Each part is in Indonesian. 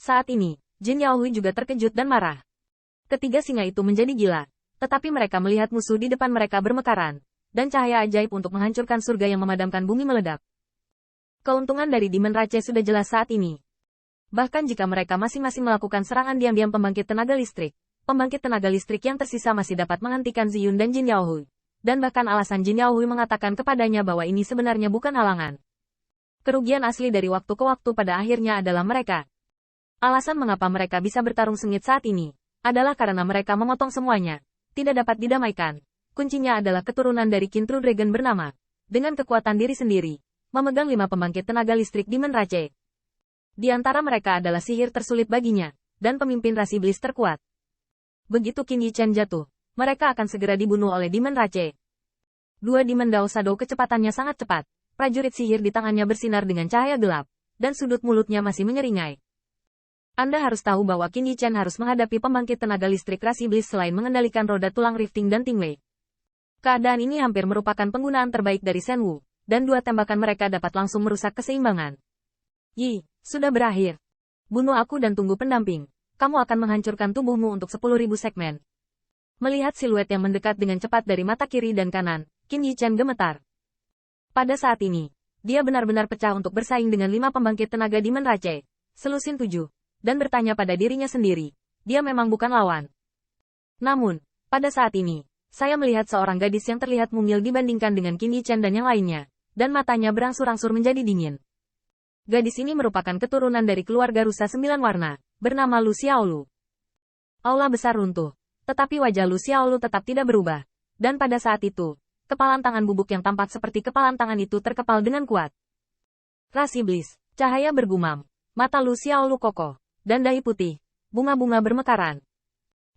Saat ini, Jin Yaohui juga terkejut dan marah. Ketiga singa itu menjadi gila, tetapi mereka melihat musuh di depan mereka bermekaran, dan cahaya ajaib untuk menghancurkan surga yang memadamkan bumi meledak. Keuntungan dari Demon Rache sudah jelas saat ini. Bahkan jika mereka masing-masing melakukan serangan diam-diam pembangkit tenaga listrik yang tersisa masih dapat menghentikan Ziyun dan Jin Yaohui. Dan bahkan alasan Jin Yaohui mengatakan kepadanya bahwa ini sebenarnya bukan halangan. Kerugian asli dari waktu ke waktu pada akhirnya adalah mereka. Alasan mengapa mereka bisa bertarung sengit saat ini, adalah karena mereka memotong semuanya. Tidak dapat didamaikan. Kuncinya adalah keturunan dari King True Dragon bernama. Dengan kekuatan diri sendiri, memegang 5 pembangkit tenaga listrik Demon Rache. Di antara mereka adalah sihir tersulit baginya, dan pemimpin ras iblis terkuat. Begitu Qin Yichen jatuh, mereka akan segera dibunuh oleh Demon Rache. 2 Demon Dao Shadow kecepatannya sangat cepat, prajurit sihir di tangannya bersinar dengan cahaya gelap, dan sudut mulutnya masih menyeringai. Anda harus tahu bahwa Qin Yichen harus menghadapi pembangkit tenaga listrik ras iblis selain mengendalikan roda tulang rifting dan Tingwei. Keadaan ini hampir merupakan penggunaan terbaik dari Shen Wu, dan 2 tembakan mereka dapat langsung merusak keseimbangan. Yi, sudah berakhir. Bunuh aku dan tunggu pendamping. Kamu akan menghancurkan tubuhmu untuk 10.000 segmen. Melihat siluet yang mendekat dengan cepat dari mata kiri dan kanan, Qin Yichen gemetar. Pada saat ini, dia benar-benar pecah untuk bersaing dengan 5 pembangkit tenaga Demon Rache, selusin 7, dan bertanya pada dirinya sendiri, dia memang bukan lawan. Namun, pada saat ini, saya melihat seorang gadis yang terlihat mungil dibandingkan dengan Qin Yichen dan yang lainnya, dan matanya berangsur-angsur menjadi dingin. Gadis ini merupakan keturunan dari keluarga rusa 9 warna, bernama Lu Xiaolu. Aula besar runtuh, tetapi wajah Lu Xiaolu tetap tidak berubah. Dan pada saat itu, kepalan tangan bubuk yang tampak seperti kepalan tangan itu terkepal dengan kuat. Ras iblis, cahaya bergumam, mata Lu Xiaolu kokoh, dan dahi putih, bunga-bunga bermekaran.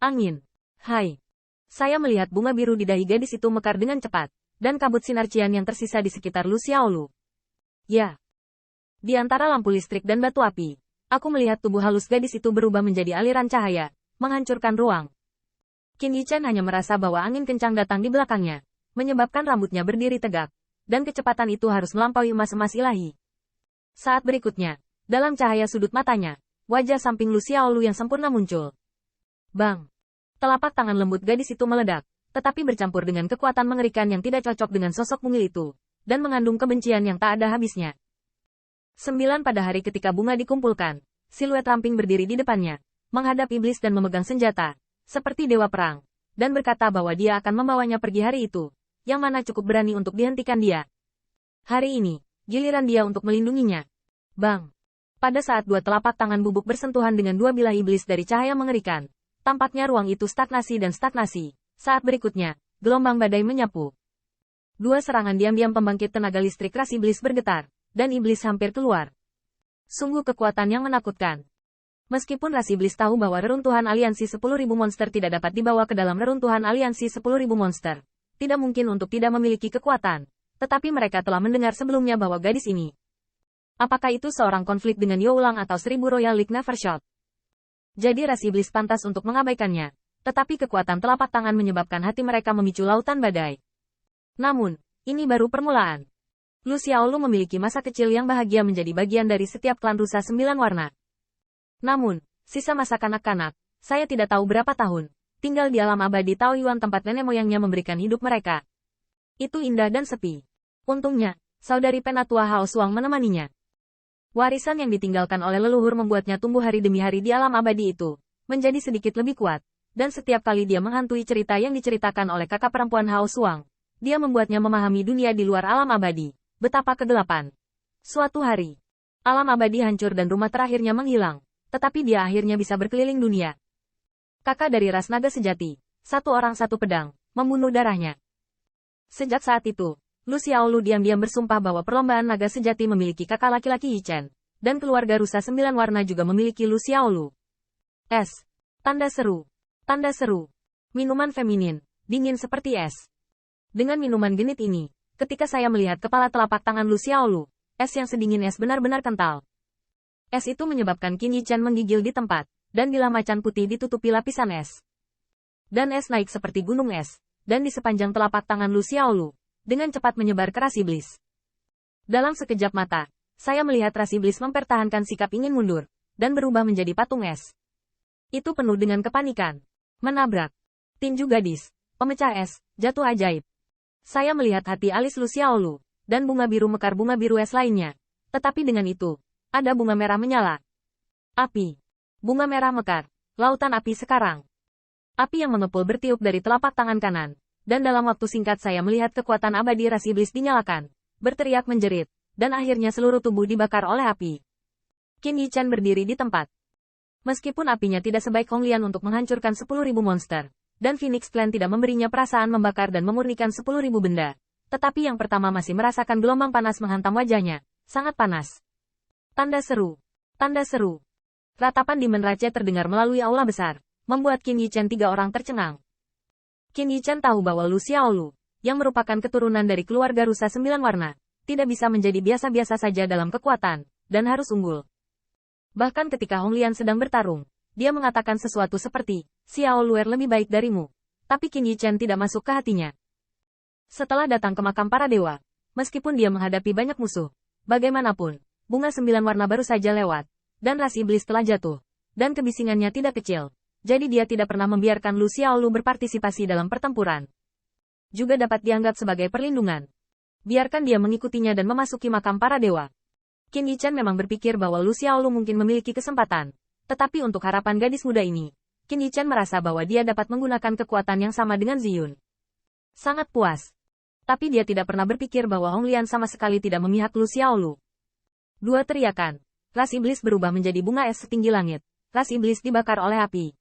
Angin, hai. Saya melihat bunga biru di dahi gadis itu mekar dengan cepat, dan kabut sinar cian yang tersisa di sekitar Lu Xiaolu. Ya. Di antara lampu listrik dan batu api, aku melihat tubuh halus gadis itu berubah menjadi aliran cahaya, menghancurkan ruang. Qin Yichen hanya merasa bahwa angin kencang datang di belakangnya, menyebabkan rambutnya berdiri tegak, dan kecepatan itu harus melampaui emas-emas ilahi. Saat berikutnya, dalam cahaya sudut matanya, wajah samping Lu Xiaolu yang sempurna muncul. Bang! Telapak tangan lembut gadis itu meledak, tetapi bercampur dengan kekuatan mengerikan yang tidak cocok dengan sosok mungil itu, dan mengandung kebencian yang tak ada habisnya. 9 pada hari ketika bunga dikumpulkan, siluet ramping berdiri di depannya, menghadap iblis dan memegang senjata, seperti dewa perang, dan berkata bahwa dia akan membawanya pergi hari itu, yang mana cukup berani untuk dihentikan dia. Hari ini, giliran dia untuk melindunginya. Bang! Pada saat 2 telapak tangan bubuk bersentuhan dengan 2 bilah iblis dari cahaya mengerikan, tampaknya ruang itu stagnasi dan stagnasi. Saat berikutnya, gelombang badai menyapu. 2 serangan diam-diam pembangkit tenaga listrik ras iblis bergetar, dan iblis hampir keluar. Sungguh kekuatan yang menakutkan. Meskipun ras iblis tahu bahwa reruntuhan aliansi 10.000 monster tidak dapat dibawa ke dalam reruntuhan aliansi 10.000 monster, tidak mungkin untuk tidak memiliki kekuatan, tetapi mereka telah mendengar sebelumnya bahwa gadis ini. Apakah itu seorang konflik dengan Youlang atau 1000 Royal League Nevershot? Jadi ras iblis pantas untuk mengabaikannya, tetapi kekuatan telapak tangan menyebabkan hati mereka memicu lautan badai. Namun, ini baru permulaan. Lu Xiaolu memiliki masa kecil yang bahagia menjadi bagian dari setiap klan rusa 9 warna. Namun, sisa masa kanak-kanak, saya tidak tahu berapa tahun, tinggal di alam abadi Taoyuan tempat nenek moyangnya memberikan hidup mereka. Itu indah dan sepi. Untungnya, saudari penatua Hao Suang menemaninya. Warisan yang ditinggalkan oleh leluhur membuatnya tumbuh hari demi hari di alam abadi itu, menjadi sedikit lebih kuat, dan setiap kali dia menghantui cerita yang diceritakan oleh kakak perempuan Hao Suang, dia membuatnya memahami dunia di luar alam abadi. Betapa kegelapan. Suatu hari, alam abadi hancur dan rumah terakhirnya menghilang, tetapi dia akhirnya bisa berkeliling dunia. Kakak dari ras naga sejati, 1 orang 1 pedang, membunuh darahnya. Sejak saat itu, Lu Xiaolu diam-diam bersumpah bahwa perlombaan naga sejati memiliki kakak laki-laki Yichen, dan keluarga rusa 9 warna juga memiliki Lu Xiaolu. Es. Tanda seru. Tanda seru. Minuman feminin, dingin seperti es. Dengan minuman genit ini, ketika saya melihat kepala telapak tangan Lu Xiaolu, es yang sedingin es benar-benar kental. Es itu menyebabkan Qin Yichen menggigil di tempat, dan bilah macan putih ditutupi lapisan es. Dan es naik seperti gunung es, dan di sepanjang telapak tangan Lu Xiaolu, dengan cepat menyebar ke ras iblis. Dalam sekejap mata, saya melihat ras iblis mempertahankan sikap ingin mundur, dan berubah menjadi patung es. Itu penuh dengan kepanikan. Menabrak. Tinju gadis, pemecah es, jatuh ajaib. Saya melihat hati alis Lu Xiaolu, dan bunga biru mekar bunga biru es lainnya. Tetapi dengan itu, ada bunga merah menyala. Api. Bunga merah mekar. Lautan api sekarang. Api yang mengepul bertiup dari telapak tangan kanan. Dan dalam waktu singkat saya melihat kekuatan abadi ras iblis dinyalakan. Berteriak menjerit. Dan akhirnya seluruh tubuh dibakar oleh api. Qin Yichan berdiri di tempat. Meskipun apinya tidak sebaik Hong Lian untuk menghancurkan 10.000 monster. Dan Phoenix Clan tidak memberinya perasaan membakar dan memurnikan 10.000 benda. Tetapi yang pertama masih merasakan gelombang panas menghantam wajahnya. Sangat panas. Tanda seru. Tanda seru. Ratapan Demon Rache terdengar melalui aula besar, membuat Qin Yichan 3 orang tercengang. Qin Yichan tahu bahwa Lu Xiaolu, yang merupakan keturunan dari keluarga rusa 9 warna, tidak bisa menjadi biasa-biasa saja dalam kekuatan, dan harus unggul. Bahkan ketika Hong Lian sedang bertarung, dia mengatakan sesuatu seperti, Xiao Luer lebih baik darimu. Tapi Qin Yichan tidak masuk ke hatinya. Setelah datang ke makam para dewa, meskipun dia menghadapi banyak musuh, bagaimanapun, bunga 9 warna baru saja lewat. Dan ras iblis telah jatuh. Dan kebisingannya tidak kecil. Jadi dia tidak pernah membiarkan Lu Xiaolu berpartisipasi dalam pertempuran. Juga dapat dianggap sebagai perlindungan. Biarkan dia mengikutinya dan memasuki makam para dewa. Qin Yichan memang berpikir bahwa Lu Xiaolu mungkin memiliki kesempatan. Tetapi untuk harapan gadis muda ini, Qin Yichan merasa bahwa dia dapat menggunakan kekuatan yang sama dengan Ziyun. Sangat puas. Tapi dia tidak pernah berpikir bahwa Hong Lian sama sekali tidak memihak Lu Xiaolu. Dua teriakan. Ras iblis berubah menjadi bunga es setinggi langit. Ras iblis dibakar oleh api.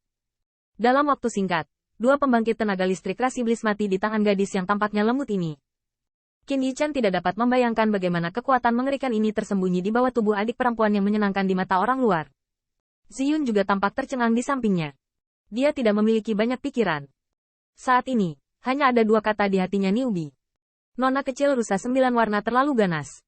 Dalam waktu singkat, 2 pembangkit tenaga listrik ras iblis mati di tangan gadis yang tampaknya lembut ini. Qin Yichan tidak dapat membayangkan bagaimana kekuatan mengerikan ini tersembunyi di bawah tubuh adik perempuan yang menyenangkan di mata orang luar. Ziyun juga tampak tercengang di sampingnya. Dia tidak memiliki banyak pikiran. Saat ini, hanya ada 2 kata di hatinya Niubi. Nona kecil rusa 9 warna terlalu ganas.